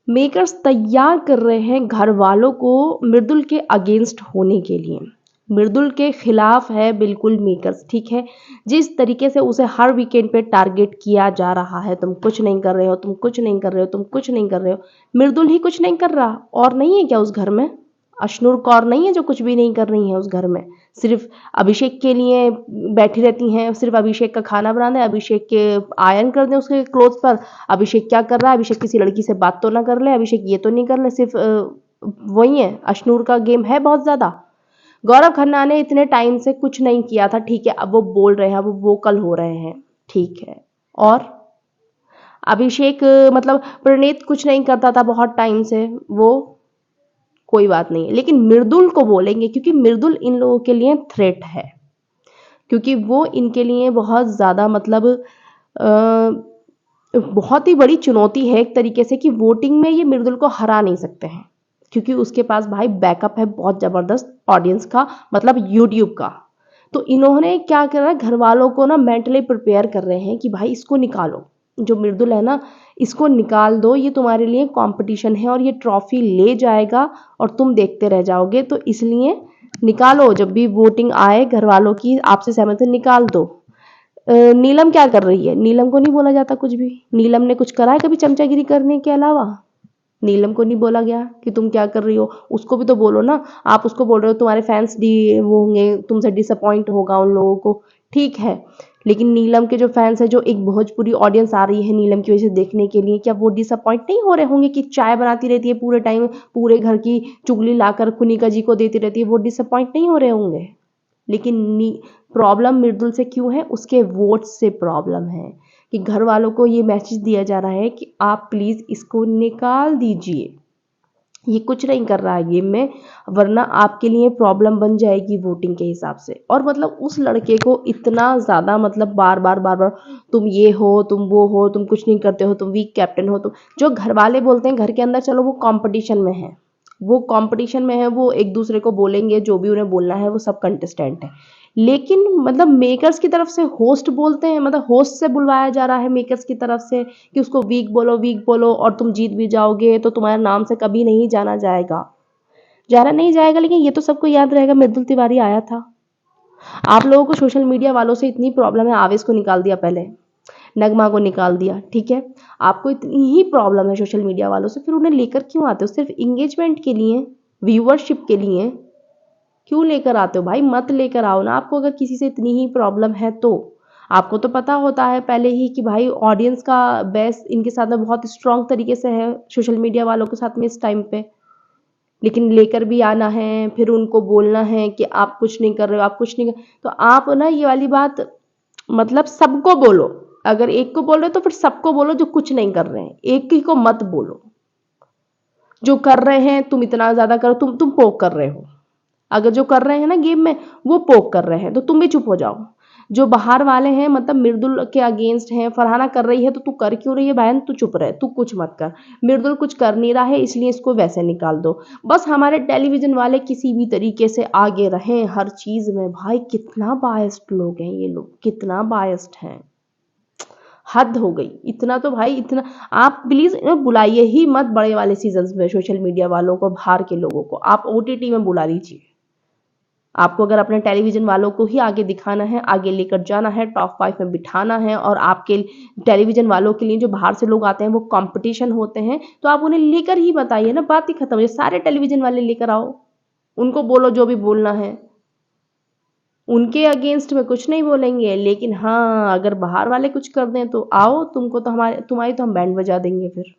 Makers तैयार कर रहे हैं घर वालों को मृदुल के अगेंस्ट होने के लिए। मृदुल के खिलाफ है बिल्कुल मेकर्स, ठीक है। जिस तरीके से उसे हर वीकेंड पे टारगेट किया जा रहा है, तुम कुछ नहीं कर रहे हो, तुम कुछ नहीं कर रहे हो, तुम कुछ नहीं कर रहे हो। मृदुल ही कुछ नहीं कर रहा और नहीं है क्या उस घर में? अश्नूर कौर नहीं है जो कुछ भी नहीं कर रही है उस घर में? सिर्फ अभिषेक के लिए बैठी रहती हैं, सिर्फ अभिषेक का खाना बना दें, अभिषेक के आयरन कर दें उसके क्लोथ पर। अभिषेक क्या कर रहा है? अभिषेक किसी लड़की से बात तो ना कर ले, अभिषेक ये तो नहीं कर ले, सिर्फ वही है। अश्नूर का गेम है बहुत ज़्यादा। गौरव खन्ना ने इतने टाइम से कुछ नहीं किया था, ठीक है, अब वो बोल रहे हैं, वो वोकल हो रहे हैं, ठीक है। और अभिषेक मतलब प्रणीत कुछ नहीं करता था बहुत टाइम से, वो कोई बात नहीं है, लेकिन मृदुल को बोलेंगे क्योंकि मृदुल इन लोगों के लिए थ्रेट है, क्योंकि वो इनके लिए बहुत ज़्यादा मतलब बहुत ही बड़ी चुनौती है एक तरीके से कि वोटिंग में ये मृदुल को हरा नहीं सकते हैं, क्योंकि उसके पास भाई बैकअप है बहुत ज़बरदस्त ऑडियंस का, मतलब यूट्यूब का। तो इन्होंने क्या करा, घर वालों को ना मेंटली प्रिपेयर कर रहे हैं कि भाई इसको निकालो, जो मृदुल है ना इसको निकाल दो, ये तुम्हारे लिए कंपटीशन है और ये ट्रॉफी ले जाएगा और तुम देखते रह जाओगे, तो इसलिए निकालो। जब भी वोटिंग आए घर वालों की आपसे सहमति निकाल दो। नीलम क्या कर रही है? नीलम को नहीं बोला जाता कुछ भी। नीलम ने कुछ करा है कभी चमचागिरी करने के अलावा? नीलम को नहीं बोला गया कि तुम क्या कर रही हो, उसको भी तो बोलो ना। आप उसको बोल रहे हो तुम्हारे फैंस डी वो होंगे, तुमसे डिसअपॉइंट होगा उन लोगों को, ठीक है, लेकिन नीलम के जो फैंस है, जो एक भोजपुरी ऑडियंस आ रही है नीलम की वजह से देखने के लिए, क्या वो डिसअपॉइंट नहीं हो रहे होंगे कि चाय बनाती रहती है पूरे टाइम, पूरे घर की चुगली लाकर कुनिका जी को देती रहती है, वो डिसअपॉइंट नहीं हो रहे होंगे? लेकिन प्रॉब्लम मृदुल से क्यों है? उसके वोट्स से प्रॉब्लम है कि घर वालों को ये मैसेज दिया जा रहा है कि आप प्लीज़ इसको निकाल दीजिए, ये कुछ नहीं कर रहा है गेम में, वरना आपके लिए प्रॉब्लम बन जाएगी वोटिंग के हिसाब से। और मतलब उस लड़के को इतना ज़्यादा मतलब बार बार बार बार तुम ये हो, तुम वो हो, तुम कुछ नहीं करते हो, तुम वीक कैप्टन हो, तुम जो घर वाले बोलते हैं घर के अंदर, चलो वो कंपटीशन में है, वो कंपटीशन में है, वो एक दूसरे को बोलेंगे जो भी उन्हें बोलना है, वो सब कंटेस्टेंट है। लेकिन मतलब मेकर्स की तरफ से होस्ट बोलते हैं, मतलब होस्ट से बुलवाया जा रहा है मेकर्स की तरफ से कि उसको वीक बोलो, वीक बोलो, और तुम जीत भी जाओगे तो तुम्हारे नाम से कभी नहीं जाना जाएगा, जाना नहीं जाएगा। लेकिन ये तो सबको याद रहेगा मृदुल तिवारी आया था। आप लोगों को सोशल मीडिया वालों से इतनी प्रॉब्लम है, आवेश को निकाल दिया पहले, नगमा को निकाल दिया, ठीक है, आपको इतनी ही प्रॉब्लम है सोशल मीडिया वालों से, फिर उन्हें लेकर क्यों आते हो? सिर्फ इंगेजमेंट के लिए, व्यूअरशिप के लिए क्यों लेकर आते हो भाई? मत लेकर आओ ना। आपको अगर किसी से इतनी ही प्रॉब्लम है तो आपको तो पता होता है पहले ही कि भाई ऑडियंस का बेस इनके साथ में बहुत स्ट्रांग तरीके से है सोशल मीडिया वालों के साथ में इस टाइम पे, लेकिन लेकर भी आना है, फिर उनको बोलना है कि आप कुछ नहीं कर रहे हो, आप कुछ नहीं कर, तो आप ना ये वाली बात मतलब सबको बोलो। अगर एक को बोल रहे हो तो फिर सबको बोलो जो कुछ नहीं कर रहे हैं, एक ही को मत बोलो। जो कर रहे हैं तुम इतना ज़्यादा करो, तुम पोक कर रहे हो। अगर जो कर रहे हैं ना गेम में वो पोक कर रहे हैं तो तुम भी चुप हो जाओ। जो बाहर वाले हैं मतलब मृदुल के अगेंस्ट हैं, फरहाना कर रही है तो तू कर क्यों रही है बहन? तू चुप रहे, तू कुछ मत कर। मृदुल कुछ कर नहीं रहा है इसलिए इसको वैसे निकाल दो। बस हमारे टेलीविजन वाले किसी भी तरीके से आगे रहें हर चीज़ में। भाई कितना बायस्ड लोग हैं ये लोग, कितना बायस्ड हैं, हद हो गई। इतना तो भाई इतना, आप प्लीज़ बुलाइए ही मत बड़े वाले सीजन्स में सोशल मीडिया वालों को, बाहर के लोगों को आप ओटीटी में बुला लीजिए। आपको अगर अपने टेलीविज़न वालों को ही आगे दिखाना है, आगे लेकर जाना है, टॉप 5 में बिठाना है, और आपके टेलीविज़न वालों के लिए जो बाहर से लोग आते हैं वो कंपटीशन होते हैं, तो आप उन्हें लेकर ही बताइए ना, बात ही खत्म हो जाए। सारे टेलीविज़न वाले लेकर आओ, उनको बोलो जो भी बोलना है। उनके अगेंस्ट में कुछ नहीं बोलेंगे, लेकिन हाँ अगर बाहर वाले कुछ कर दें तो आओ, तुमको तो हमारे तुम्हारी तो हम बैंड बजा देंगे फिर।